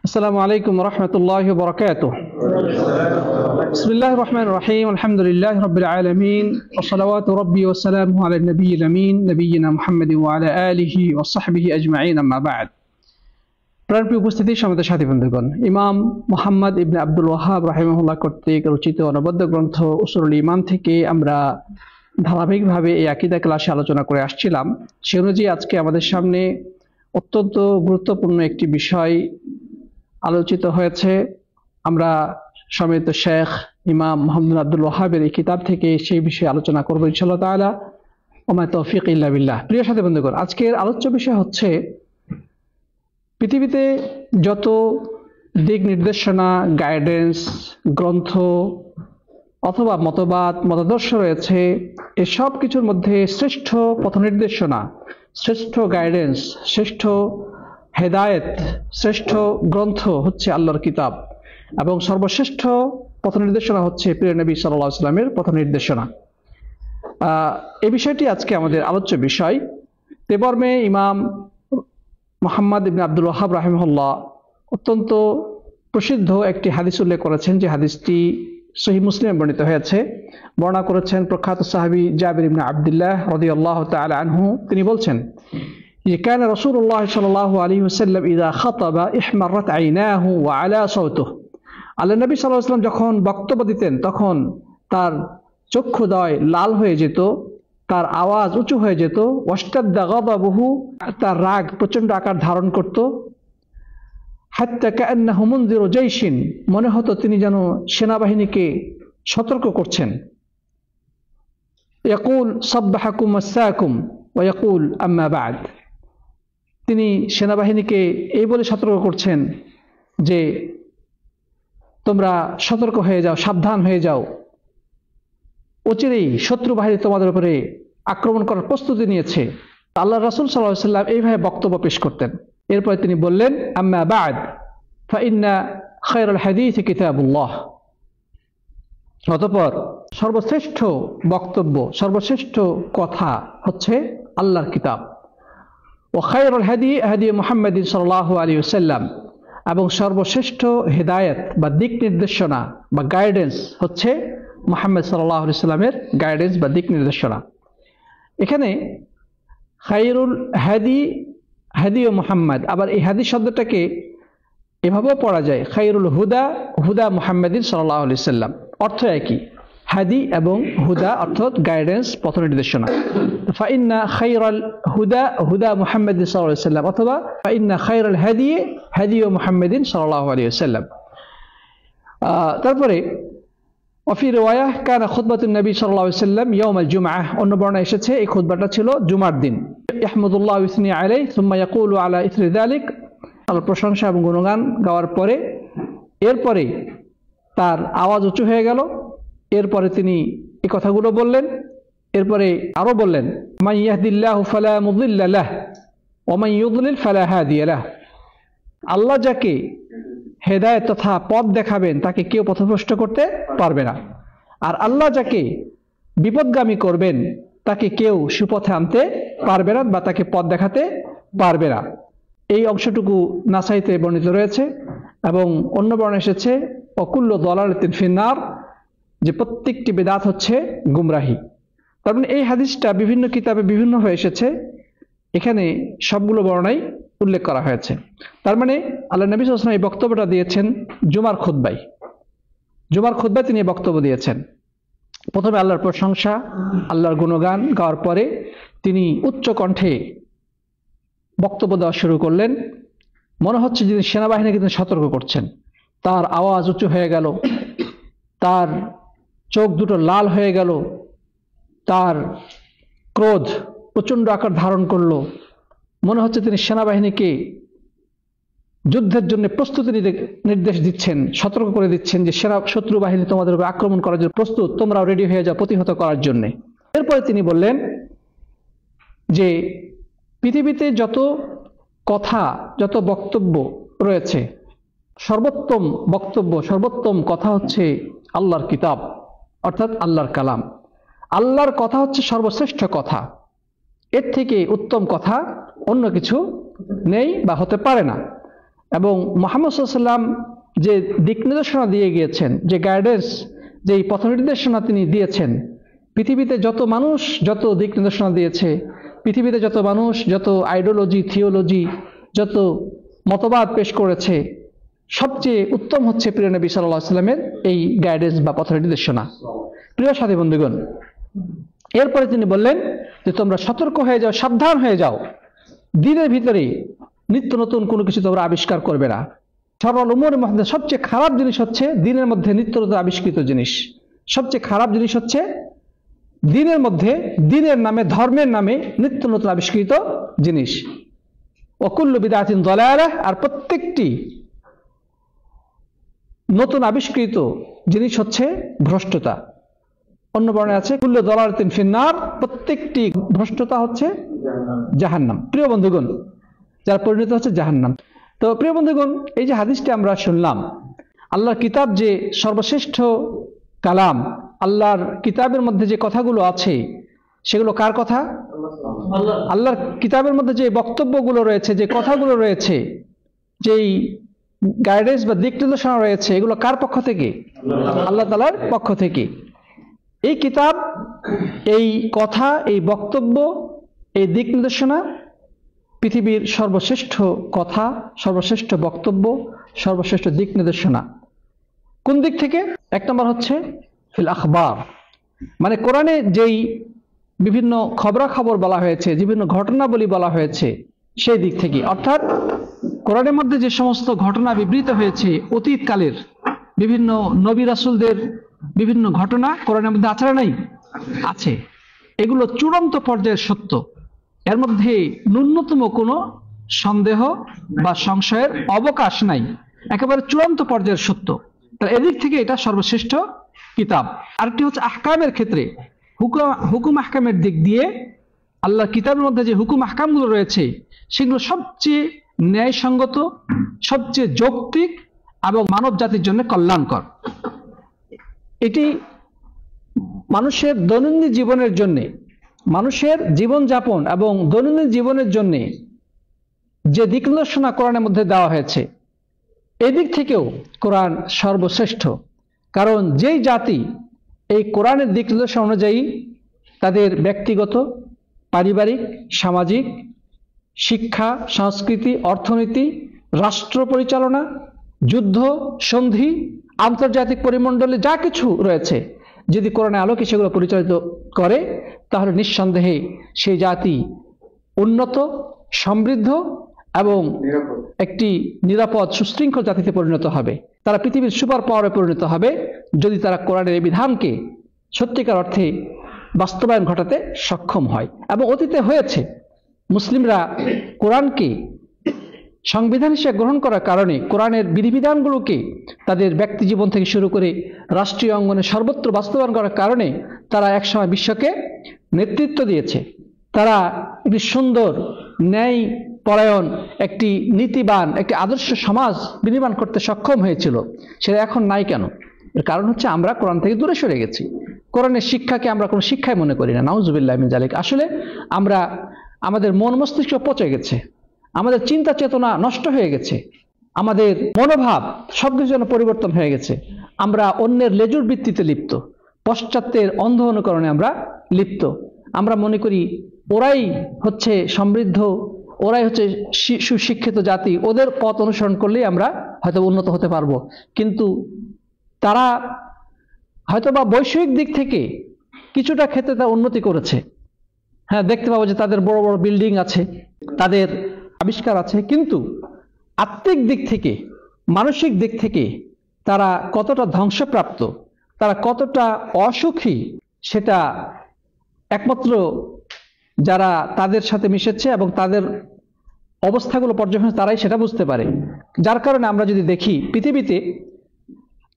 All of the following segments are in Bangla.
আসসালামু আলাইকুম রহমতুল্লাহি ওয়া বারাকাতুহু। বিসমিল্লাহির রহমানির রহিম। আলহামদুলিল্লাহি রাব্বিল আলামিন ওয়া সালাওয়াতু রাব্বি ওয়া সালামুহু আলা নবিয়্যিল আমিন নবিয়িনা মুহাম্মাদিন ওয়া আলা আলিহি ওয়া সাহবিহি আজমাইন, আম্মা বা'দ। প্রাণপ্রিয় উপস্থিতি, সমাজের সাথী বন্ধুগণ, ইমাম মুহাম্মদ ইবনে আব্দুল ওয়াহাব রাহিমাহুল্লাহ কর্তৃক রচিত অনবদ্য গ্রন্থ উসুলুল ঈমান থেকে আমরা ধারাবাহিকভাবে এই আকীদা ক্লাসে আলোচনা করে আসছিলাম। সে অনুযায়ী আজকে আমাদের সামনে অত্যন্ত গুরুত্বপূর্ণ একটি বিষয় আলোচিত হয়েছে। আমরা সম্মানিত শেখ ইমাম মুহাম্মদ আব্দুল ওয়াহাবের এই কিতাব থেকে সেই বিষয়ে আলোচনা করব ইনশাআল্লাহ তাআলা। ওয়া মা তাওফীক ইল্লা বিল্লাহ। প্রিয় সাথী বন্ধুগণ, আজকের আলোচ্য বিষয় হচ্ছে পৃথিবীতে যত দিক নির্দেশনা, গাইডেন্স, গ্রন্থ অথবা মতবাদ, মতাদর্শ রয়েছে, এসব কিছুর মধ্যে শ্রেষ্ঠ পথ নির্দেশনা, শ্রেষ্ঠ গাইডেন্স, শ্রেষ্ঠ হেদায়েত, শ্রেষ্ঠ গ্রন্থ হচ্ছে আল্লাহর কিতাব এবং সর্বশ্রেষ্ঠ পথ নির্দেশনা হচ্ছে প্রিয় নবী সাল্লাল্লাহু আলাইহি ওয়াসাল্লামের পথ নির্দেশনা। এই বিষয়টি আজকে আমাদের আলোচ্য বিষয়। তে মর্মে ইমাম মুহাম্মদ ইবনে আব্দুল ওয়াহাব রাহিমাহুল্লাহ অত্যন্ত প্রসিদ্ধ একটি হাদিস উল্লেখ করেছেন, যে হাদিসটি সহিহ মুসলিমে বর্ণিত হয়েছে। বর্ণনা করেছেন প্রখ্যাত সাহাবী জাবির ইবনে আব্দুল্লাহ রাদিয়াল্লাহু তাআলা আনহু। তিনি বলছেন যে কান রাসূলুল্লাহ সাল্লাল্লাহু আলাইহি ওয়াসাল্লাম ইযা খাতাবা ইহমাররাত আইনাহু ওয়া আলা সাওতুহু। আল্লাহ নবী সাল্লাল্লাহু আলাইহি ওয়াসাল্লাম যখন বক্তব্য দিতেন তখন তার চক্ষুদ্বয় লাল হয়ে যেত, তার আওয়াজ উঁচু হয়ে যেত। ওয়াশতাদ্দা গাদাবুহু, তার রাগ প্রচণ্ড আকার ধারণ করত। হাত্তা কাআন্নাহু মুনযিরু জাইশিন, মনে হতো তিনি যেন সেনাবাহিনীকে সতর্ক করছেন। ইয়াকুল সাব্বাহাকুম মাসাকুম ওয়া ইয়াকুল আম্মা বা'দ, তিনি সেনাবাহিনীকে এই বলে সতর্ক করছেন যে তোমরা সতর্ক হয়ে যাও, সাবধান হয়ে যাও, অচিরেই শত্রু বাহিনী তোমাদের উপরে আক্রমণ করার প্রস্তুতি নিয়েছে। আল্লাহ রাসূল সাল্লাল্লাহু আলাইহি ওয়াসাল্লাম এইভাবে বক্তব্য পেশ করতেন। এরপরে তিনি বললেন, আম্মা বা'দ ফাইন্না খায়রাল হাদিস কিতাবুল্লাহ। অতঃপর সর্বশ্রেষ্ঠ বক্তব্য, সর্বশ্রেষ্ঠ কথা হচ্ছে আল্লাহর কিতাব। ও খায়রুল হাদি হাদি মুহাম্মাদিন সাল্লাল্লাহু আলাইহি ওয়াসাল্লাম, এবং সর্বশ্রেষ্ঠ হেদায়েত বা দিক নির্দেশনা বা গাইডেন্স হচ্ছে মুহাম্মদ সাল্লাল্লাহু আলাইহি ওয়াসাল্লামের গাইডেন্স বা দিক নির্দেশনা। এখানে খায়রুল হাদি হাদি ও মুহাম্মদ, আবার এই হাদি শব্দটাকে এভাবেও পড়া যায় খায়রুল হুদা হুদা মুহাম্মাদিন সাল্লাল্লাহু আলাইহি ওয়াসাল্লাম, অর্থ একই। হাদি এবং হুদা অর্থাৎ গাইডেন্স, পথ নির্দেশনা। ফাইন্না খায়রাল হুদা হুদা মুহাম্মাদিন সাল্লাল্লাহু আলাইহি ওয়াসাল্লাম, অথবা ফাইন্না খায়রাল হাদি হাদি মুহাম্মাদিন সাল্লাল্লাহু আলাইহি ওয়াসাল্লাম। তারপরে ওয়াফি রিওয়ায়াহ কানা খুতবাতুন নবী সাল্লাল্লাহু আলাইহি ওয়াসাল্লাম ইয়াউমাল জুমআহ, অন্য বর্ণনায় এসেছে এই খুতবাটা ছিল জুমার দিন। ইহমাদুল্লাহ ওয়া ইসনি আলাইহি সুম্মা ইয়াকুলু আলা ইসরি যালিক, আল্লাহর প্রশংসা এবং গুণগান গাওয়ার পরে এরপরে তার আওয়াজ উঁচু হয়ে গেল। এরপরে তিনি এই কথাগুলো বললেন। এরপরে আরো বললেন, মান ইয়াহদিল্লাহু ফালা মুদিল্লা লাহ ওয়া মান ইউদ্লিল ফালা হাদিয়া লাহ। আল্লাহ যাকে হেদায়েত তথা পথ দেখাবেন তাকে কেউ পথভ্রষ্ট করতে পারবে না, আর আল্লাহ যাকে বিপদগামী করবেন তাকে কেউ সুপথে আনতে পারবে না বা তাকে পথ দেখাতে পারবে না। এই অংশটুকু নাসাইতে বর্ণিত রয়েছে এবং অন্য বর্ণনা এসেছে ওয়াকুল্লু দালালাতিন ফিন্নার, যে প্রত্যেকটি বিদআত হচ্ছে গুমরাহি। তার মানে এই হাদিসটা বিভিন্ন কিতাবে বিভিন্ন হয়ে এসেছে, এখানে সবগুলো বর্ণনাই উল্লেখ করা হয়েছে। তার মানে আল্লাহ নবী সাল্লাল্লাহু আলাইহি ওয়াসাল্লাম এই বক্তব্যটা দিয়েছেন জুমার খুতবায়। জুমার খুতবায় তিনি এই বক্তব্য দিয়েছেন। প্রথমে আল্লাহর প্রশংসা, আল্লাহর গুণগান গাওয়ার পরে তিনি উচ্চ কণ্ঠে বক্তব্য দেওয়া শুরু করলেন। মনে হচ্ছে যে সেনাবাহিনীকে তিনি সতর্ক করছেন। তার আওয়াজ উঁচু হয়ে গেল, তার চোখ দুটো লাল হয়ে গেল, তার ক্রোধ প্রচণ্ড আকার ধারণ করলো। মনে হচ্ছে তিনি সেনাবাহিনীকে যুদ্ধের জন্য প্রস্তুতি নিতে নির্দেশ দিচ্ছেন, সতর্ক করে দিচ্ছেন যে শত্রু বাহিনী তোমাদের উপর আক্রমণ করার জন্য প্রস্তুত, তোমরাও রেডি হয়ে যাও প্রতিহত করার জন্য। এরপরে তিনি বললেন যে পৃথিবীতে যত কথা, যত বক্তব্য রয়েছে, সর্বোত্তম বক্তব্য, সর্বোত্তম কথা হচ্ছে আল্লাহর কিতাব, অর্থাৎ আল্লাহর কালাম। আল্লাহর কথা হচ্ছে সর্বশ্রেষ্ঠ কথা, এর থেকে উত্তম কথা অন্য কিছু নেই বা হতে পারে না। এবং মুহাম্মদ সাল্লাল্লাহু আলাইহি ওয়াসাল্লাম যে দিক নির্দেশনা দিয়ে গিয়েছেন, যে গাইডেন্স, যে পথ নির্দেশনা তিনি দিয়েছেন, পৃথিবীতে যত মানুষ যত দিক নির্দেশনা দিয়েছে, পৃথিবীতে যত মানুষ যত আইডিওলজি, থিওলজি, যত মতবাদ পেশ করেছে, সবচেয়ে উত্তম হচ্ছে প্রিয় নবী সাল্লাল্লাহু আলাইহি ওয়াসাল্লামের এই গাইডেন্স বা পথ নির্দেশনা। প্রিয় সাথী বন্ধুগণ, এরপরে তিনি বললেন যে তোমরা সতর্ক হয়ে যাও, সাবধান হয়ে যাও, দিনের ভিতরে নিত্য নতুন কোনো কিছু তোমরা আবিষ্কার করবে না। সরল উমুরের মধ্যে সবচেয়ে খারাপ জিনিস হচ্ছে দিনের মধ্যে নিত্য নতুন আবিষ্কৃত জিনিস। সবচেয়ে খারাপ জিনিস হচ্ছে দিনের মধ্যে, দিনের নামে, ধর্মের নামে নিত্য নতুন আবিষ্কৃত জিনিস। ওয়াকুল্লু বিদআতিন দালালাহ, আর প্রত্যেকটি নতুন আবিষ্কৃত জিনিস হচ্ছে ভ্রষ্টতা। অন্য বর্ণে আছে কুল্লু দালালাতিন ফিন্নার, প্রত্যেকটি ভ্রষ্টতা হচ্ছে জাহান্নাম। প্রিয় বন্ধুগণ, যার পরিণত হচ্ছে জাহান্নাম। তো প্রিয় বন্ধুগণ, এই যে হাদিসটি আমরা শুনলাম, আল্লাহর কিতাব যে সর্বশ্রেষ্ঠ কালাম, আল্লাহর কিতাবের মধ্যে যে কথাগুলো আছে সেগুলো কার কথা? আল্লাহর কিতাবের মধ্যে যে বক্তব্যগুলো রয়েছে, যে কথাগুলো রয়েছে, যেই গাইডেন্স বা দিক নির্দেশনা রয়েছে, এগুলো কার পক্ষ থেকে? আল্লাহ তাআলার পক্ষ থেকে। এই কিতাব, এই কথা, এই বক্তব্য, এই দিক নির্দেশনা পৃথিবীর সর্বশ্রেষ্ঠ কথা, সর্বশ্রেষ্ঠ বক্তব্য, সর্বশ্রেষ্ঠ দিক নির্দেশনা। কোন দিক থেকে? এক নম্বর হচ্ছে ফিল আখবার, মানে কোরআনে যেই বিভিন্ন খবরাখবর বলা হয়েছে, বিভিন্ন ঘটনাবলী বলা হয়েছে, সেই দিক থেকে। অর্থাৎ কোরআনের মধ্যে যে সমস্ত ঘটনা বিবৃত হয়েছে অতীতকালের, বিভিন্ন নবী রাসূলদের বিভিন্ন ঘটনা কোরআনের মধ্যে আছে না নাই? আছে। এগুলো চূড়ান্ত পর্যায়ের সত্য, এর মধ্যে ন্যূনতম কোনো সন্দেহ বা সংশয়ের অবকাশ নাই, একেবারে চূড়ান্ত পর্যায়ের সত্য। তার এদিক থেকে এটা সর্বশ্রেষ্ঠ কিতাব। আরেকটি হচ্ছে আহকামের ক্ষেত্রে, হুকুম আহকামের দিক দিয়ে আল্লাহর কিতাবের মধ্যে যে হুকুম আহকামগুলো রয়েছে সেগুলো সবচেয়ে ন্যায়সঙ্গত, সবচেয়ে যৌক্তিক এবং মানব জাতির জন্য কল্যাণকর। এটি মানুষের দৈনন্দিন জীবনের জন্য, মানুষের জীবনযাপন এবং দৈনন্দিন জীবনের জন্য যে দিক নির্দেশনা কোরআনের মধ্যে দেওয়া হয়েছে, এদিক থেকেও কোরআন সর্বশ্রেষ্ঠ। কারণ যেই জাতি এই কোরআনের দিক নির্দেশনা অনুযায়ী তাদের ব্যক্তিগত, পারিবারিক, সামাজিক, শিক্ষা, সংস্কৃতি, অর্থনীতি, রাষ্ট্র পরিচালনা, যুদ্ধ, সন্ধি, আন্তর্জাতিক পরিমণ্ডলে যা কিছু রয়েছে, যদি কোরআনের আলোকে সেগুলো পরিচালিত করে, তাহলে নিঃসন্দেহে সেই জাতি উন্নত, সমৃদ্ধ এবং একটি নিরাপদ, সুশৃঙ্খল জাতিতে পরিণত হবে। তারা পৃথিবীর সুপার পাওয়ারে পরিণত হবে যদি তারা কোরআনের এই বিধানকে সত্যিকার অর্থে বাস্তবায়ন ঘটাতে সক্ষম হয়। এবং অতীতে হয়েছে। মুসলিমরা কোরআনকে সংবিধান হিসেবে গ্রহণ করার কারণে, কোরআনের বিধিবিধানগুলোকে তাদের ব্যক্তি জীবন থেকে শুরু করে রাষ্ট্রীয় অঙ্গনে সর্বত্র বাস্তবায়ন করার কারণে তারা একসময় বিশ্বকে নেতৃত্ব দিয়েছে। তারা একটি সুন্দর, ন্যায় পরায়ণ, একটি নীতিবান, একটি আদর্শ সমাজ বিনির্মাণ করতে সক্ষম হয়েছিল। সেটা এখন নাই কেন? এর কারণ হচ্ছে আমরা কোরআন থেকে দূরে সরে গেছি। কোরআনের শিক্ষাকে আমরা কোনো শিক্ষায় মনে করি না। নাউজুবিল্লাহ মিন যালিক। আসলে আমরা, আমাদের মন মস্তিষ্ক পচে গেছে, আমাদের চিন্তা চেতনা নষ্ট হয়ে গেছে, আমাদের মনোভাব সবকিছু যেন পরিবর্তন হয়ে গেছে। আমরা অন্যের লেজুর বৃত্তিতে লিপ্ত, পশ্চাত্যের অন্ধ অনুকরণে আমরা লিপ্ত। আমরা মনে করি ওরাই হচ্ছে সমৃদ্ধ, ওরাই হচ্ছে সুশিক্ষিত জাতি, ওদের পথ অনুসরণ করলেই আমরা হয়তো উন্নত হতে পারবো। কিন্তু তারা হয়তোবা বৈষয়িক দিক থেকে কিছুটা ক্ষেত্রে তারা উন্নতি করেছে। হ্যাঁ, দেখতে পাবো যে তাদের বড় বড় বিল্ডিং আছে, তাদের আবিষ্কার আছে, কিন্তু আত্মিক দিক থেকে, মানসিক দিক থেকে তারা কতটা ধ্বংসপ্রাপ্ত, তারা কতটা অসুখী, সেটা একমাত্র যারা তাদের সাথে মিশেছে এবং তাদের অবস্থাগুলো পর্যবেক্ষণ, তারাই সেটা বুঝতে পারে। যার কারণে আমরা যদি দেখি পৃথিবীতে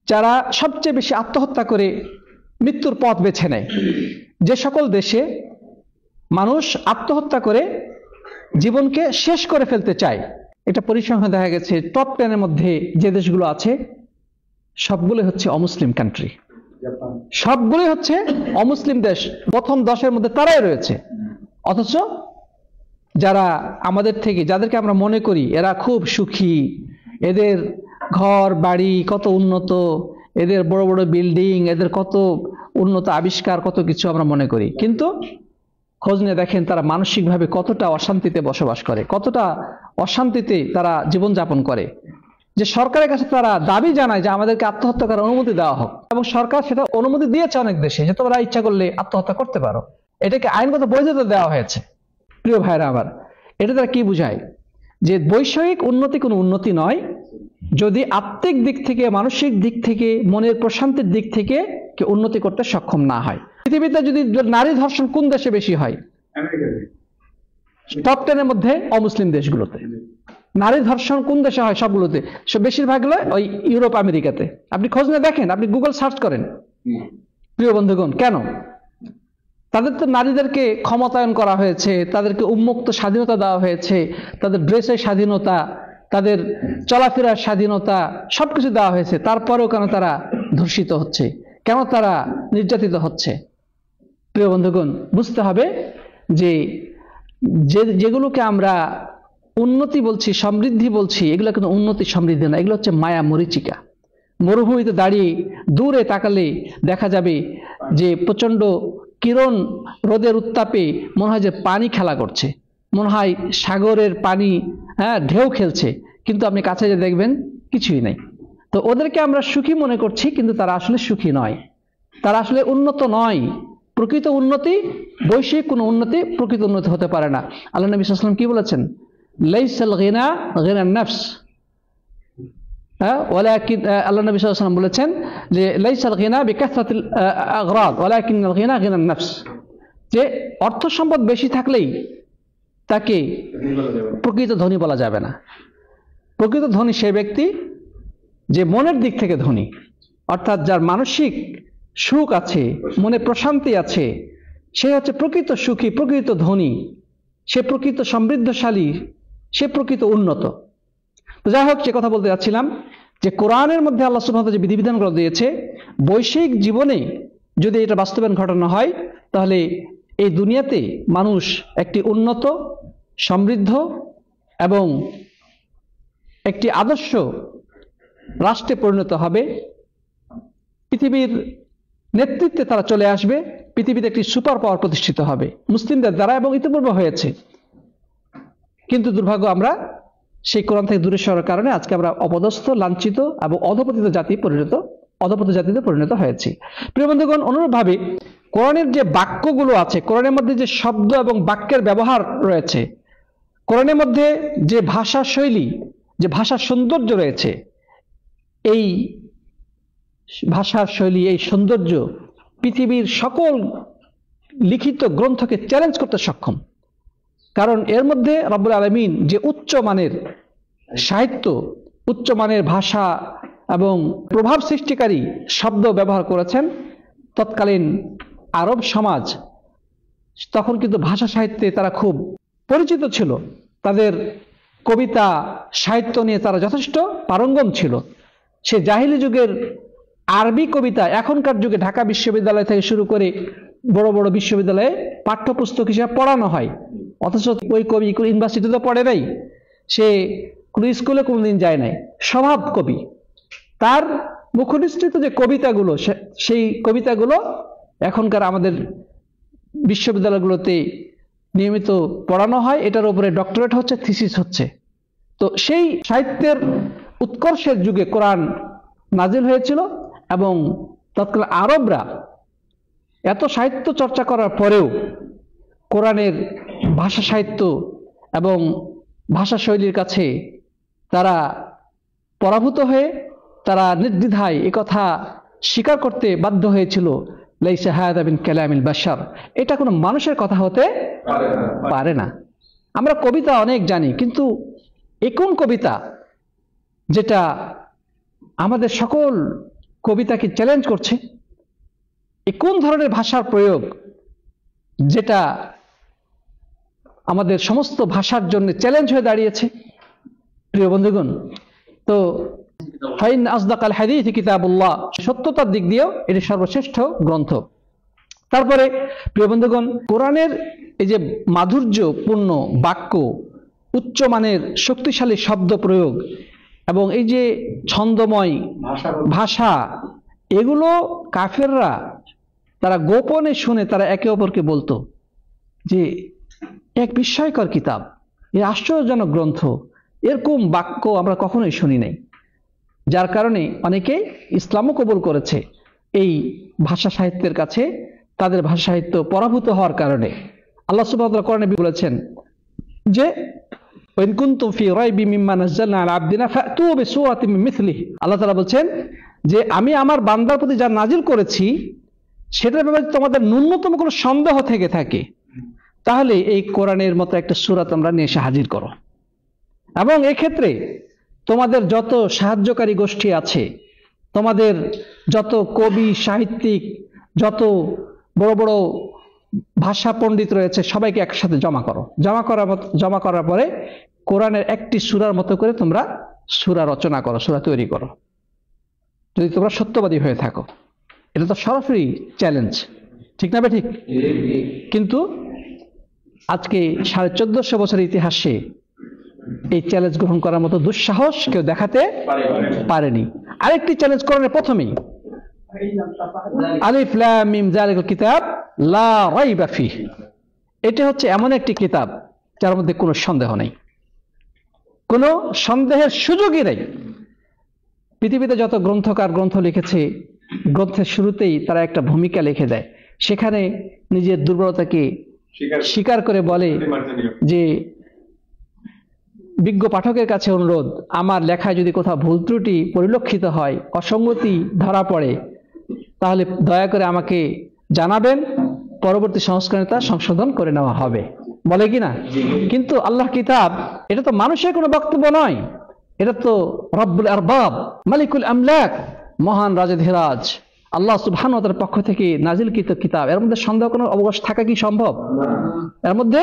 যারা সবচেয়ে বেশি আত্মহত্যা করে মৃত্যুর পথ বেছে নেয়, যে সকল দেশে মানুষ আত্মহত্যা করে জীবনকে শেষ করে ফেলতে চায়, এটা পরিসংখ্যান দেখা গেছে টপ 10 এর মধ্যে যে দেশগুলো আছে সবগুলোই হচ্ছে অমুসলিম কান্ট্রি, সবগুলোই হচ্ছে অমুসলিম দেশ। প্রথম 10 এর মধ্যে তারাই রয়েছে। অথচ যারা আমাদের থেকে, যাদেরকে আমরা মনে করি এরা খুব সুখী, এদের ঘর বাড়ি কত উন্নত, এদের বড় বড় বিল্ডিং, এদের কত উন্নত আবিষ্কার, কত কিছু আমরা মনে করি। কিন্তু খোঁজ নিয়ে দেখেন তারা মানসিকভাবে কতটা অশান্তিতে বসবাস করে, কতটা অশান্তিতে তারা জীবনযাপন করে। যে সরকারের কাছে তারা দাবি জানায় যে আমাদেরকে আত্মহত্যা করার অনুমতি দেওয়া হোক, এবং সরকার সেটা অনুমতি দিয়েছে অনেক দেশে যে তোমরা ইচ্ছা করলে আত্মহত্যা করতে পারো, এটাকে আইনগত বৈধতা দেওয়া হয়েছে। প্রিয় ভাইরা আমার, এটা তারা কি বুঝায়? যে বৈষয়িক উন্নতি কোনো উন্নতি নয় যদি আত্মিক দিক থেকে, মানসিক দিক থেকে, মনের প্রশান্তির দিক থেকে কেউ উন্নতি করতে সক্ষম না হয়। পৃথিবীতে যদি নারী ধর্ষণ কোন দেশে বেশি হয়? টপ 10 এর মধ্যে অমুসলিম দেশগুলোতে। নারী ধর্ষণ কোন দেশে হয়? সবগুলোতে, বেশিরভাগ হলো ওই ইউরোপ আমেরিকাতে। আপনি খোঁজ নিয়ে দেখেন, আপনি গুগল সার্চ করেন। প্রিয় বন্ধুগণ, কেন? তাদের তো নারীদেরকে ক্ষমতায়ন করা হয়েছে, তাদেরকে উন্মুক্ত স্বাধীনতা দেওয়া হয়েছে, তাদের ড্রেসের স্বাধীনতা, তাদের চলাফেরার স্বাধীনতা, সবকিছু দেওয়া হয়েছে। তারপরেও কেন তারা ধর্ষিত হচ্ছে, কেন তারা নির্যাতিত হচ্ছে? প্রিয় বন্ধুগণ, বুঝতে হবে যে যেগুলোকে আমরা উন্নতি বলছি, সমৃদ্ধি বলছি, এগুলো কিন্তু উন্নতি সমৃদ্ধি না, এগুলো হচ্ছে মায়া মরীচিকা। মরুভূমিতে দাঁড়িয়ে দূরে তাকালে দেখা যাবে যে প্রচন্ড কিরণ, রোদের উত্তাপে মনে হয় যে পানি খেলা করছে, মনে হয় সাগরের পানি ঢেউ খেলছে, কিন্তু আপনি কাছে যে দেখবেন কিছুই নেই। তো ওদেরকে আমরা সুখী মনে করছি, কিন্তু তারা আসলে সুখী নয়, তারা আসলে উন্নত নয়। প্রকৃত উন্নতি, বৈশ্বিক কোনো উন্নতি প্রকৃত উন্নতি হতে পারে না। আল্লাহ নবী সাল্লাল্লাহু আলাইহি ওয়াসাল্লাম কি বলেছেন? লাইসাল গিনা গিনান নাফস। ওয়ালাকিন, আল্লাহ নবী সাল্লাল্লাহু আলাইহি ওয়াসাল্লাম বলেছেন যে লাইসাল গিনা বিকাসরাতিল আগরাদ ওয়ালাকিনাল গিনা গিনান নাফস। যে অর্থ সম্পদ বেশি থাকলেই তাকে প্রকৃত ধনী বলা যাবে না। প্রকৃত ধনী সেই ব্যক্তি যে মনের দিক থেকে ধনী, অর্থাৎ যার মানসিক সুখ আছে, মনে প্রশান্তি আছে, সে হচ্ছে প্রকৃত সুখী, প্রকৃত ধনী, সে প্রকৃত সমৃদ্ধশালী, সে প্রকৃত উন্নত। তো যাই হোক, যে কথা বলতে যাচ্ছিলাম যে কোরআনের মধ্যে আল্লাহ সুবহানাহু ওয়া তাআলা যে বিধিবিধানগুলো দিয়েছে, বৈশ্বিক জীবনে যদি এটা বাস্তবায়ন ঘটানো হয়, তাহলে এই দুনিয়াতে মানুষ একটি উন্নত, সমৃদ্ধ এবং একটি আদর্শ রাষ্ট্রে পরিণত হবে। পৃথিবীর নেতৃত্বে তারা চলে আসবে, পৃথিবীতে একটি সুপার পাওয়ার প্রতিষ্ঠিত হবে মুসলিমদের দ্বারা, এবং ইতিপূর্বে হয়েছে। কিন্তু দুর্ভাগ্য, আমরা সেই কোরআন থেকে দূরে সরার কারণে আজকে আমরা অপদস্থ, লাঞ্ছিত এবং অধপতিত জাতিতে পরিণত হয়েছি। প্রিয় বন্ধুগণ, অনুরূপভাবে কোরআনের যে বাক্যগুলো আছে, কোরআনের মধ্যে যে শব্দ এবং বাক্যের ব্যবহার রয়েছে, কোরআনের মধ্যে যে ভাষা শৈলী, যে ভাষার সৌন্দর্য রয়েছে, এই ভাষার শৈলী, এই সৌন্দর্য পৃথিবীর সকল লিখিত গ্রন্থকে চ্যালেঞ্জ করতে সক্ষম। কারণ এর মধ্যে রব্বুল আলামিন যে উচ্চ মানের সাহিত্য, উচ্চ মানের ভাষা এবং প্রভাব সৃষ্টিকারী শব্দ ব্যবহার করেছেন, তৎকালীন আরব সমাজ তখন কিন্তু ভাষা সাহিত্যে তারা খুব পরিচিত ছিল। তাদের কবিতা সাহিত্য নিয়ে তারা যথেষ্ট পারঙ্গম ছিল। সে জাহিলি যুগের আরবি কবিতা এখনকার যুগে ঢাকা বিশ্ববিদ্যালয় থেকে শুরু করে বড় বড় বিশ্ববিদ্যালয়ে পাঠ্যপুস্তক হিসেবে পড়ানো হয়, অথচ ওই কবি কোনো ইউনিভার্সিটিতে পড়ে নাই, সে কোনো স্কুলে কোনোদিন যায় নাই, স্বভাব কবি। তার মুখনিসৃত যে কবিতাগুলো, সেই কবিতাগুলো এখনকার আমাদের বিশ্ববিদ্যালয়গুলোতে নিয়মিত পড়ানো হয়, এটার উপরে ডক্টরেট হচ্ছে, থিসিস হচ্ছে। তো সেই সাহিত্যের উৎকর্ষের যুগে কোরআন নাজিল হয়েছিল, এবং তৎকালীন আরবরা এত সাহিত্য চর্চা করার পরেও কোরআনের ভাষা সাহিত্য এবং ভাষা শৈলীর কাছে তারা পরাভূত হয়ে তারা নির্দ্বিধায় একথা স্বীকার করতে বাধ্য হয়েছিল, লাইসা হাযা মিন কালামিল বাশার, এটা কোনো মানুষের কথা হতে পারে না। আমরা কবিতা অনেক জানি, কিন্তু কোন কবিতা যেটা আমাদের সকল কবিতাকে চ্যালেঞ্জ করছে? কোন ধরনের ভাষার প্রয়োগ যেটা আমাদের সমস্ত ভাষার জন্য চ্যালেঞ্জ হয়ে দাঁড়িয়েছে? প্রিয় বন্ধুগণ, তো ফাইন আসদাকাল হাদিস কিতাবুল্লাহ, সত্যতার দিক দিয়েও এটি সর্বশ্রেষ্ঠ গ্রন্থ। তারপরে প্রিয় বন্ধুগণ, কোরআনের এই যে মাধুর্যপূর্ণ বাক্য, উচ্চমানের শক্তিশালী শব্দ প্রয়োগ এবং এই যে ছন্দময় ভাষা, এগুলো কাফেররা তারা গোপনে শুনে তারা একে অপরকে বলতো যে এক বিস্ময়কর কিতাব, এ আশ্চর্যজনক গ্রন্থ, এরকম বাক্য আমরা কখনোই শুনি নাই। যার কারণে অনেকে ইসলামও কবুল করেছে এই ভাষা সাহিত্যের কাছে, তাদের ভাষা সাহিত্য পরাভূত হওয়ার কারণে। আল্লাহ সুবহানাহু ওয়া তাআলা কোরআনে বলেছেন যে ওয়াইন কুনতুম ফি রাইবি মিম্মা নাযালনা আলা আবদিনা ফাতু বিসূরাতিন মিন মিথলিহি। আল্লাহ তাআলা বলছেন যে আমি আমার বান্দার প্রতি যা নাজিল করেছি সেটার ব্যাপারে তোমাদের ন্যূনতম কোনো সন্দেহ থেকে থাকে, তাহলে এই কোরআনের মতো একটা সূরা তোমরা নিয়ে এসে হাজির করো। এবং এক্ষেত্রে তোমাদের যত সাহায্যকারী গোষ্ঠী আছে, তোমাদের যত কবি সাহিত্যিক, যত বড় বড় ভাষা পণ্ডিত রয়েছে, সবাইকে একসাথে জমা করার পরে কোরআনের একটি সূরার মতো করে তোমরা সূরা রচনা করো, সূরা তৈরি করো, যদি তোমরা সত্যবাদী হয়ে থাকো। এটা তো সরাসরি চ্যালেঞ্জ, ঠিক না? ঠিক। কিন্তু আজকে 1450 বছরের ইতিহাসে এই চ্যালেঞ্জ গ্রহণ করার মতো দুঃসাহস কেউ দেখাতে পারেনি। আরেকটি চ্যালেঞ্জ কোরআনের প্রথমেই, আলিফ লাম মিম যালিকাল কিতাব লা রাইবা ফিহি। এটা হচ্ছে এমন একটি কিতাব যার মধ্যে কোনো সন্দেহ নেই, কোনো সন্দেহের সুযোগই নেই। পৃথিবীতে যত গ্রন্থকার গ্রন্থ লিখেছে, গ্রন্থের শুরুতেই তারা একটা ভূমিকা লিখে দেয়, সেখানে নিজের দুর্বলতাকে স্বীকার করে বলে যে বিজ্ঞ পাঠকের কাছে অনুরোধ, আমার লেখায় যদি কোথাও ভুল ত্রুটি পরিলক্ষিত হয়, অসঙ্গতি ধরা পড়ে, তাহলে দয়া করে আমাকে জানাবেন, পরবর্তী সংস্করণে তা সংশোধন করে নেওয়া হবে, বলে কিনা? কিন্তু আল্লাহর কিতাব এটা তো মানুষের কোনো বক্তব্য নয়, এটা তো রব্বুল আরবাব মালিকুল আমলাক, মহান রাজাধিরাজ আল্লাহ সুবহানাহু ওয়া তাআলার পক্ষ থেকে নাজিলকৃত কিতাব। এর মধ্যে সন্দেহ কোনো অবকাশ থাকা কি সম্ভব? এর মধ্যে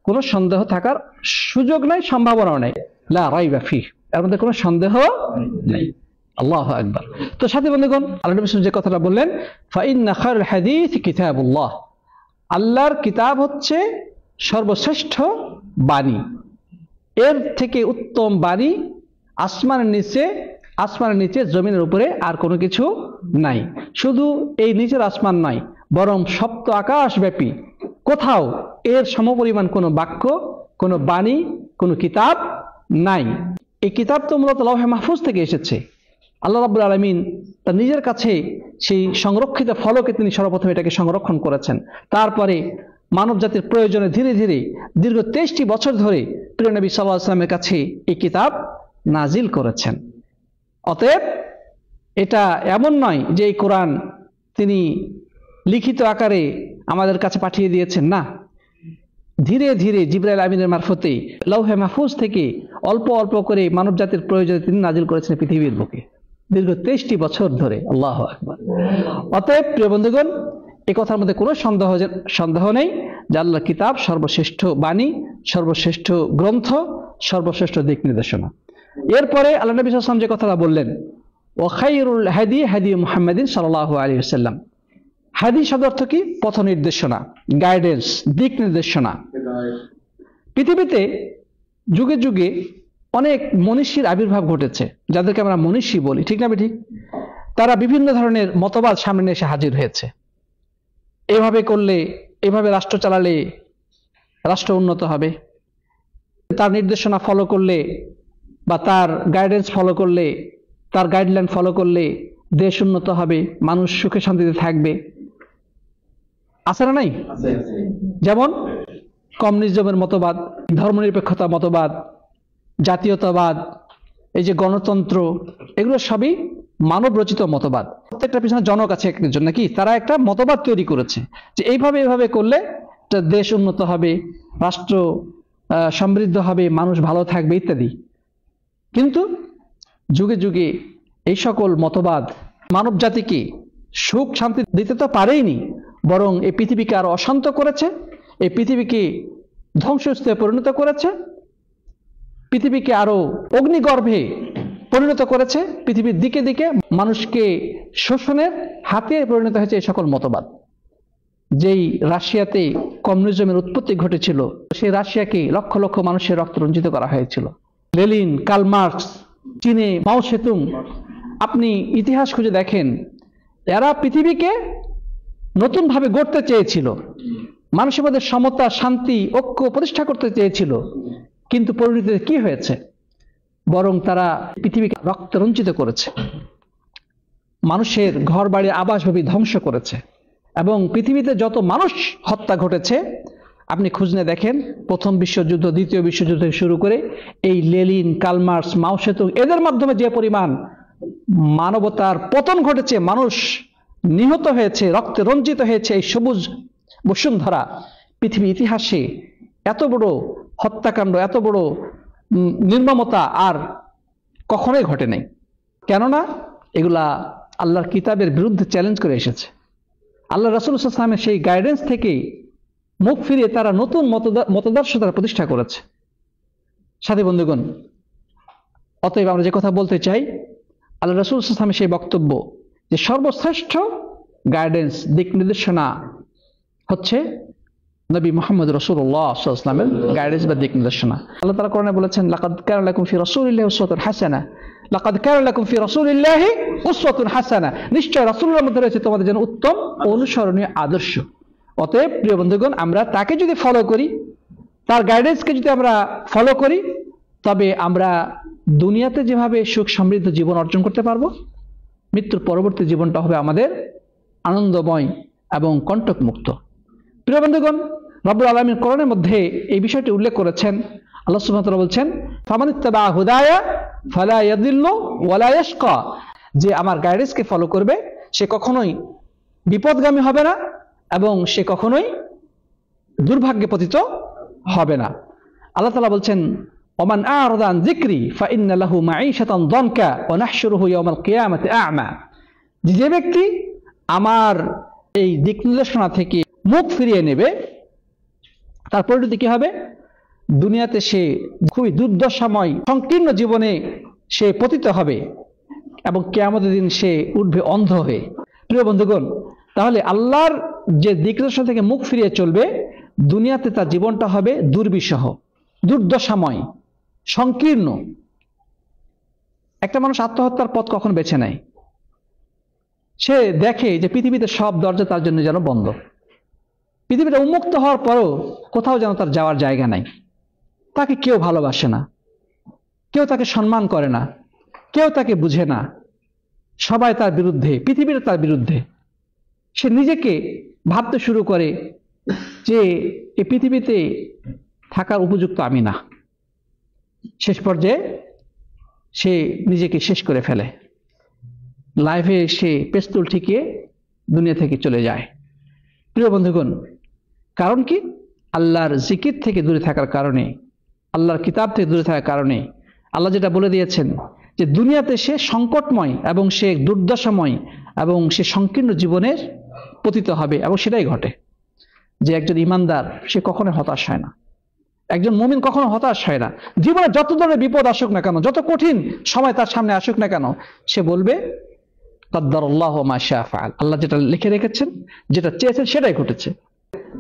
কোনো সন্দেহ থাকার সুযোগ নাই, সম্ভাবনাও নেই। লা রাইবা ফিহি, এর মধ্যে কোনো সন্দেহ নেই। আল্লাহু আকবার। তো সাথী বন্ধুগণ, আল্লাহ নবী যে কথাটা বললেন, ফাইন্না খায়রুল হাদিস কিতাবুল্লাহ, আল্লাহর কিতাব হচ্ছে সর্বশ্রেষ্ঠ বাণী, এর থেকে উত্তম বাণী আসমানের নিচে জমিনের উপরে আর কোনো কিছু নাই। শুধু এই নিচের আসমান নয়, বরং সপ্ত আকাশ ব্যাপী কোথাও এর সমপরিমাণ কোনো বাক্য, কোনো বাণী, কোনো কিতাব নাই। এই কিতাব তো মূলত লাওহে মাহফুজ থেকে এসেছে। আল্লাহ রাব্বুল আলামিন তার নিজের কাছে সেই সংরক্ষিত ফলকে তিনি সর্বপ্রথম এটাকে সংরক্ষণ করেছেন। তারপরে মানব জাতির প্রয়োজনে ধীরে ধীরে দীর্ঘ 23টি বছর ধরে প্রিয় নবী সাল্লাল্লাহু আলাইহি ওয়াসাল্লামের কাছে এই কিতাব নাজিল করেছেন। অতএব এটা এমন নয় যে এই কোরআন তিনি লিখিত আকারে আমাদের কাছে পাঠিয়ে দিয়েছেন, না, ধীরে ধীরে জিবরাইল আমিনের মারফতে লাওহে মাহফুজ থেকে অল্প অল্প করে মানব জাতির প্রয়োজনে তিনি নাজিল করেছেন পৃথিবীর বুকে দীর্ঘ 23টি বছর ধরে। আল্লাহু আকবার। অতএব প্রিয় বন্ধুগণ, এই কথার মধ্যে কোনো সন্দেহ নেই যে আল্লাহর কিতাব সর্বশ্রেষ্ঠ বাণী, সর্বশ্রেষ্ঠ গ্রন্থ, সর্বশ্রেষ্ঠ দিক নির্দেশনা। এরপরে আল্লাহ নবী সাল্লাল্লাহু আলাইহি ওয়াসাল্লাম যে কথাটা বললেন, ওয়া খায়রুল হাদি হাদি মুহাম্মাদিন সাল্লাল্লাহু আলাইহি ওয়াসাল্লাম। হাদি শব্দের অর্থ কি? পথ নির্দেশনা, গাইডেন্স, দিক নির্দেশনা। পৃথিবীতে যুগে যুগে অনেক মনীষীর আবির্ভাব ঘটেছে, যাদেরকে আমরা মনীষী বলি, ঠিক না? ঠিক। তারা বিভিন্ন ধরনের মতবাদ সামনে এসে হাজির হয়েছে। এভাবে করলে, এভাবে রাষ্ট্র চালালে রাষ্ট্র উন্নত হবে, তার নির্দেশনা ফলো করলে বা তার গাইডেন্স ফলো করলে, তার গাইডলাইন ফলো করলে দেশ উন্নত হবে, মানুষ সুখে শান্তিতে থাকবে। আছে না নাই? যেমন কমিউনিজমের মতবাদ, ধর্মনিরপেক্ষতা মতবাদ, জাতীয়তাবাদ, এই যে গণতন্ত্র, এগুলো সবই মানব রচিত মতবাদ। প্রত্যেকটা পিছনে জনক আছে একজন, নাকি? তারা একটা মতবাদ তৈরি করেছে যে এইভাবে করলে দেশ উন্নত হবে, রাষ্ট্র সমৃদ্ধ হবে, মানুষ ভালো থাকবে ইত্যাদি। কিন্তু যুগে যুগে এই সকল মতবাদ মানব জাতিকে সুখ শান্তি দিতে তো পারেইনি, বরং এই পৃথিবীকে আরো অশান্ত করেছে, এই পৃথিবীকে ধ্বংসস্তূপে পরিণত করেছে, পৃথিবীকে আরো অগ্নিগর্ভে পরিণত করেছে, পৃথিবীর দিকে দিকে মানুষকে শোষণের হাতে পরিণত হয়েছে এই সকল মতবাদ। যেই রাশিয়াতে কমিউনিজমের উৎপত্তি ঘটেছিল, সেই রাশিয়াকে লক্ষ লক্ষ মানুষের রক্ত রঞ্জিত করা হয়েছিল। লেনিন, কার্ল মার্কস, চীনে মাও সেতুং, আপনি ইতিহাস খুঁজে দেখেন, এরা পৃথিবীকে নতুনভাবে গড়তে চেয়েছিল, মানুষের মধ্যে সমতা, শান্তি, ঐক্য প্রতিষ্ঠা করতে চেয়েছিল, কিন্তু পরিণতিতে কি হয়েছে? বরং তারা পৃথিবীকে রক্তে রঞ্জিত করেছে, মানুষের ঘর বাড়ি আবাসভূমি ধ্বংস করেছে, এবং পৃথিবীতে যত মানুষ হত্যা ঘটেছে আপনি খোঁজ নিয়ে দেখেন, প্রথম বিশ্বযুদ্ধ, দ্বিতীয় বিশ্বযুদ্ধ থেকে শুরু করে এই লেনিন, কার্ল মার্কস, মাও সেতুং, এদের মাধ্যমে যে পরিমাণ মানবতার পতন ঘটেছে, মানুষ নিহত হয়েছে, রক্তে রঞ্জিত হয়েছে, এই সবুজ বসুন্ধরা পৃথিবী ইতিহাসে এত বড় হত্যাকাণ্ড, এত বড় নির্মমতা আর কখনোই ঘটে নাই। কেননা এগুলা আল্লাহর কিতাবের বিরুদ্ধে চ্যালেঞ্জ করে এসেছে। আল্লাহ রাসূল সাল্লাল্লাহু আলাইহি ওয়াসাল্লামের সেই গাইডেন্স থেকে মুখ ফিরিয়ে তারা নতুন মতাদর্শ তারা প্রতিষ্ঠা করেছে। সাথী বন্ধুগণ, অতএব আমরা যে কথা বলতে চাই, আল্লাহ রাসূল সাল্লাল্লাহু আলাইহি ওয়াসাল্লামের সেই বক্তব্য যে সর্বশ্রেষ্ঠ গাইডেন্স, দিক নির্দেশনা হচ্ছে নবী মুহাম্মদ রাসূলুল্লাহ সাল্লাল্লাহু আলাইহি ওয়াসাল্লামের গাইডেন্স বা দিক নির্দেশনা। আল্লাহ তাআলা কোরআনে বলেছেন, লাকাদ কানা লাকুম ফি রাসূলিল্লাহি উসওয়াতুন হাসানাহ, লাকাদ কানা লাকুম ফি রাসূলিল্লাহি উসওয়াতুন হাসানাহ, নিশ্চয় রাসূলুল্লাহর মধ্যে রয়েছে তোমাদের জন্য উত্তম ও অনুসরণীয় আদর্শ। অতএব প্রিয় বন্ধুগণ, আমরা তাকে যদি ফলো করি, তার গাইডেন্সকে যদি আমরা ফলো করি, তবে আমরা দুনিয়াতে যেভাবে সুখ সমৃদ্ধ জীবন অর্জন করতে পারবো, মৃত্যুর পরবর্তী জীবনটা হবে আমাদের আনন্দময় এবং কণ্টকমুক্ত। প্রিয় বন্ধুগণ, রব্বুল আলামিন কোরআনের মধ্যে এই বিষয়টি উল্লেখ করেছেন। আল্লাহ সুবহানাহু ওয়া তাআলা বলছেন, ফামানিত্তাবা হুদায়া ফালা ইয়াদিল্লু ওয়ালা ইয়াশকা, যে আমার গাইডেন্সকে ফলো করবে সে কখনোই বিপদগামী হবে না এবং সে কখনোই দুর্ভাগ্যে পতিত হবে না। আল্লাহ তাআলা বলছেন, ওমান আ'রাদা আন যিকরি ফাইন্না লাহু মাঈশাতান দানকা ওয়া নাহশুরুহু ইয়াওমাল কিয়ামাতি আ'মা, যে ব্যক্তি আমার এই দিক নির্দেশনা থেকে মুখ ফিরিয়ে নেবে, তার পরিণতি কি হবে? দুনিয়াতে সে খুবই দুর্দশাময় সংকীর্ণ জীবনে সে পতিত হবে এবং কিয়ামতের দিন সে উঠবে অন্ধ হয়ে। প্রিয় বন্ধুগণ, তাহলে আল্লাহর যে দিক নির্দেশনা থেকে মুখ ফিরিয়ে চলবে, দুনিয়াতে তার জীবনটা হবে দুর্বিষহ, দুর্দশাময়, সংকীর্ণ। একটা মানুষ আত্মহত্যার পথ কখন বেছে নেয়? সে দেখে যে পৃথিবীতে সব দরজা তার জন্য যেন বন্ধ, পৃথিবীটা উন্মুক্ত হওয়ার পরও কোথাও যেন তার যাওয়ার জায়গা নাই। তাকে কেউ ভালোবাসে না, কেউ তাকে সম্মান করে না, কেউ তাকে বুঝে না, সবাই তার বিরুদ্ধে, পৃথিবীটা তার বিরুদ্ধে। সে নিজেকে ভাবতে শুরু করে যে এই পৃথিবীতে থাকার উপযুক্ত আমি না। শেষ পর্যায়ে সে নিজেকে শেষ করে ফেলে, লাইফে সে পেস্তুল ঠিকিয়ে দুনিয়া থেকে চলে যায়। প্রিয় বন্ধুগণ, কারণ কি? আল্লাহর জিকির থেকে দূরে থাকার কারণে, আল্লাহর কিতাব থেকে দূরে থাকার কারণে। আল্লাহ যেটা বলে দিয়েছেন যে দুনিয়াতে সে সংকটময় এবং সে দুর্দশাময় এবং সে সংকীর্ণ জীবনের পতিত হবে, এবং সেটাই ঘটে। যে একজন ইমানদার সে কখনো হতাশ হয় না, একজন মুমিন কখনো হতাশ হয় না। জীবনে যত ধরনের বিপদ আসুক না কেন, যত কঠিন সময় তার সামনে আসুক না কেন, সে বলবে কদ্দারাল্লাহু মা শাআ ফাআল, আল্লাহ যেটা লিখে রেখেছেন, যেটা চেয়েছেন সেটাই ঘটেছে।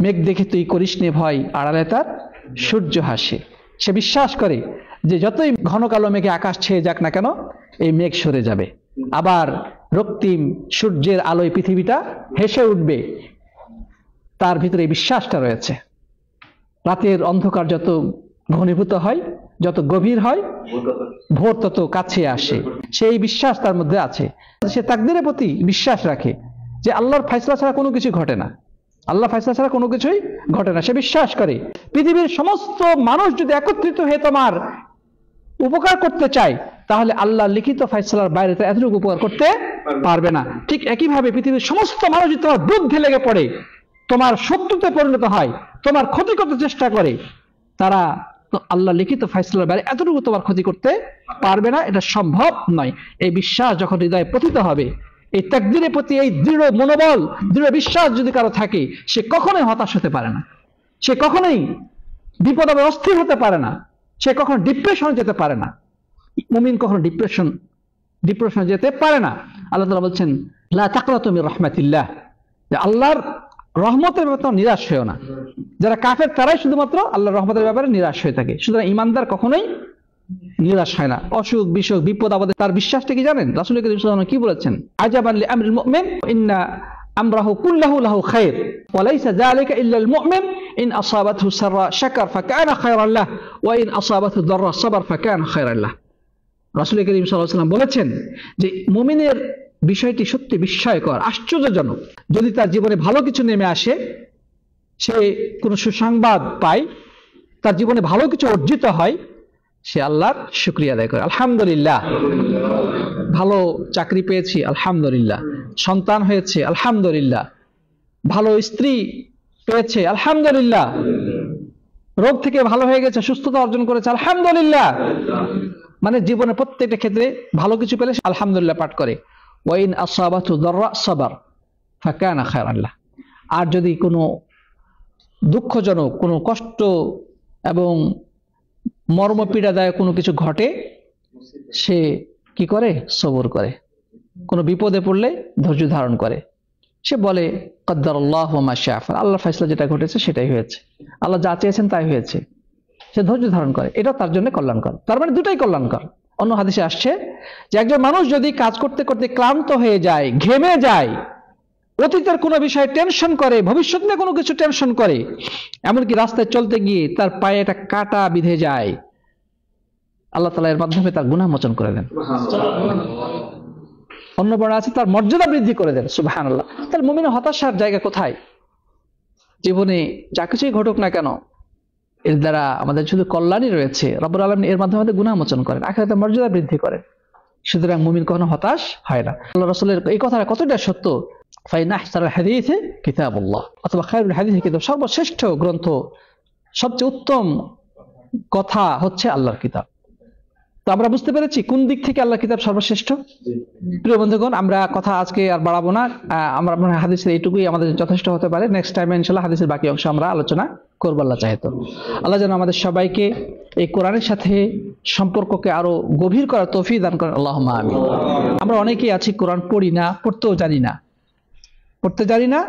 মেঘ দেখে তুই করিস নে ভয়, আড়ালে তার সূর্য হাসে। সে বিশ্বাস করে যে যতই ঘন কালো মেঘে আকাশ ছেয়ে যাক না কেন, এই মেঘ সরে যাবে, আবার রক্তিম সূর্যের আলোয় পৃথিবীটা হেসে উঠবে। তার ভিতরে এই বিশ্বাসটা রয়েছে। রাতের অন্ধকার যত ঘনীভূত হয়, যত গভীর হয়, ভোর তত কাছে আসে, সেই বিশ্বাস তার মধ্যে আছে। সে তাকদীরের প্রতি বিশ্বাস রাখে যে আল্লাহর ফয়সালা ছাড়া কোনো কিছু ঘটে না, আল্লাহ ফয়সালা ছাড়া কোনো কিছুই ঘটে না। সে বিশ্বাস করে পৃথিবীর সমস্ত মানুষ যদি একত্রিত হয়ে তোমার উপকার করতে চায়, তাহলে আল্লাহ লিখিত ফয়সালার বাইরে তো এতটুকু উপকার করতে পারবে না। ঠিক একইভাবে পৃথিবীর সমস্ত মানুষ যদি তোমার বিরুদ্ধে লেগে পড়ে, তোমার শত্রুতে পরিণত হয়, তোমার ক্ষতি করতে চেষ্টা করে, তারা আল্লাহ লিখিত ফয়সালার বাইরে এতটুকু তোমার ক্ষতি করতে পারবে না, এটা সম্ভব নয়। এই বিশ্বাস যখন হৃদয়ে পতিত হবে, এই তাকদীরের প্রতি এই দৃঢ় মনোবল, দৃঢ় বিশ্বাস যদি কারো থাকে, সে কখনোই হতাশ হতে পারে না, সে কখনোই বিপদ হবে অস্থির হতে পারে না, সে কখনো ডিপ্রেশনে যেতে পারে না। মুমিন কখনো ডিপ্রেশনে যেতে পারে না। আল্লাহ তাআলা বলছেন, লা তাকনাতু মির রাহমাতিল্লাহ, যে আল্লাহর রহমতের ব্যাপারে নিরাশ হয়েও না। যারা কাফের তারাই শুধুমাত্র আল্লাহর রহমতের ব্যাপারে নিরাশ হয়ে থাকে। সুতরাং ইমানদার কখনোই নিরাশ হয় না, অসুখ বিসুখ বিপদ আপদে তার বিশ্বাসটা কি জানেন? রাসূল করিম সাল্লাল্লাহু আলাইহি ওয়াসাল্লাম কি বলেছেন? আজাবান লি আমরিল মুমিন ইন্না আমরাহু কুল্লাহু লাহু খায়র ওয়া লাইসা যালিকা ইল্লা আল মুমিন ইন আসাবাতহু সাররা শাকার ফাকানা খায়রান লাহ ওয়া ইন আসাবাতহু দাররা সাবার ফাকানা খায়রান লাহ। রাসূল করিম সাল্লাল্লাহু আলাইহি ওয়াসাল্লাম বলেছেন যে মুমিনের বিষয়টি সত্যি বিস্ময়কর, আশ্চর্যজনক। যদি তার জীবনে ভালো কিছু নেমে আসে, সে কোনো সুসংবাদ পায়, তার জীবনে ভালো কিছু অর্জিত হয়, সে আল্লাহর শুকরিয়া আদায় করে, আলহামদুলিল্লাহ। ভালো চাকরি পেয়েছি, আলহামদুলিল্লাহ। সন্তান হয়েছে, আলহামদুলিল্লাহ। ভালো স্ত্রী পেয়েছে, আলহামদুলিল্লাহ। রোগ থেকে ভালো হয়ে গেছে, সুস্থতা অর্জন করেছে, আলহামদুলিল্লাহ। মানে জীবনে প্রত্যেকটা ক্ষেত্রে ভালো কিছু পেলে আলহামদুলিল্লাহ পাঠ করে। ওয়াইন আসাবাতু দাররা সাবার ফাকানা খায়রান লাহ। আর যদি কোনো দুঃখজনক, কোনো কষ্ট এবং মর্মপীড়াদায়ক কোনো কিছু ঘটে, সে কি করে? সবর করে। কোনো বিপদে পড়লে ধৈর্য ধারণ করে। সে বলে কদ্দারাল্লাহু মা শাআ ফাআল, আল্লাহর ফয়সালা যেটা ঘটেছে সেটাই হয়েছে, আল্লাহ যা চেয়েছেন তাই হয়েছে। সে ধৈর্য ধারণ করে, এটা তার জন্য কল্যাণকর। তার মানে দুটাই কল্যাণকর। অন্য হাদিসে আসছে যে একজন মানুষ যদি কাজ করতে করতে ক্লান্ত হয়ে যায়, ঘেমে যায়, অতীতের কোনো বিষয়ে টেনশন করে, ভবিষ্যৎ নিয়ে কোনো কিছু টেনশন করে, এমনকি রাস্তায় চলতে গিয়ে তার পায়ে একটা কাঁটা বিঁধে যায়, আল্লাহ তাআলা এর মাধ্যমে তার গুনাহ মোচন করে দেন। অন্য বর্ণনা আছে তার মর্যাদা বৃদ্ধি করে দেন। সুবহানাল্লাহ। তাহলে মুমিনের হতাশার জায়গা কোথায়? জীবনে যা কিছুই ঘটুক না কেন, এর দ্বারা আমাদের শুধু কল্যাণই রয়েছে। রব্বুল আলামিন এর মাধ্যমে আমাদের গুনাহ মোচন করেন, আখিরাতে মর্যাদা বৃদ্ধি করেন। সুতরাং মুমিন কখনো হতাশ হয় না। আল্লাহ রাসূলের এই কথাটা কতটা সত্য। ফাইন আহসানুল হাদিসি কিতাবুল্লাহ, অথবা খায়রুল হাদিসি কিতাব, সর্বশ্রেষ্ঠ গ্রন্থ, সবচেয়ে উত্তম কথা হচ্ছে আল্লাহর কিতাব। তো আমরা বুঝতে পেরেছি কোন দিক থেকে আল্লাহর কিতাব সর্বশ্রেষ্ঠ। প্রিয় বন্ধুগণ, আমরা কথা আজকে আর বাড়াবো না। আমরা মনে হয় হাদিসের এইটুকুই আমাদের যথেষ্ট হতে পারে। নেক্সট টাইমে ইনশাআল্লাহ হাদিসের বাকি অংশ আমরা আলোচনা করব আল্লাহ চাহে তো। আল্লাহ যেন আমাদের সবাইকে এই কোরআনের সাথে সম্পর্ককে আরো গভীর করার তৌফিক দান করেন, আল্লাহুম্মা আমিন। আমরা অনেকেই আছি কোরআন পড়ি না, পড়তেও জানি না,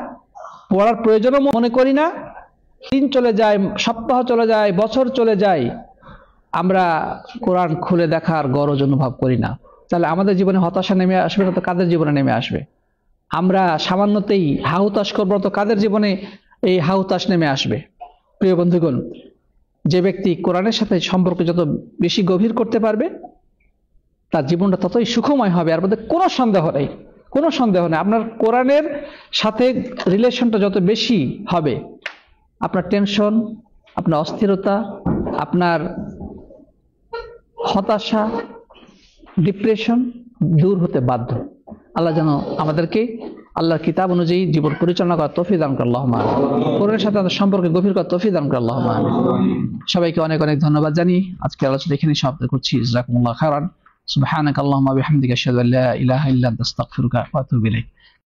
পড়ার প্রয়োজনও মনে করি না। দিন চলে যায়, সপ্তাহ চলে যায়, বছর চলে যায়, আমরা কোরআন খুলে দেখার গরজ অনুভব করি না। তাহলে আমাদের জীবনে হতাশা নেমে আসবে না তো কাদের জীবনে নেমে আসবে? আমরা সামান্যতেই হাহুতাশ করবো তো কাদের জীবনে এই হাহুতাশ নেমে আসবে? প্রিয় বন্ধুগণ, যে ব্যক্তি কোরআনের সাথে সম্পর্ক যত বেশি গভীর করতে পারবে, তার জীবনটা ততই সুখময় হবে। আর মধ্যে কোনো সন্দেহ নেই, কোনো সন্দেহ নেই। আপনার কোরআনের সাথে রিলেশনটা যত বেশি হবে, আপনার টেনশন, আপনার অস্থিরতা, আপনার হতাশা, ডিপ্রেশন দূর হতে বাধ্য। আল্লাহ যেন আমাদেরকে আল্লাহর কিতাব অনুযায়ী জীবন পরিচালনা করার তৌফিক দান করেন, আল্লাহুম্মা আমিন। কোরআনের সাথে আমাদের সম্পর্কে গভীর করার তৌফিক দান করেন, আল্লাহুম্মা আমিন। সবাইকে অনেক অনেক ধন্যবাদ জানিয়ে আজকে আলোচনা এখানেই সমাপ্ত করছি। জাযাকুমুল্লাহু খাইরান। সুবহানাকাল্লাহুম্মা ওয়া বিহামদিকা আশহাদু আল্লা ইলাহা ইল্লা আনতা আস্তাগফিরুকা ওয়া আতুবু ইলাইক।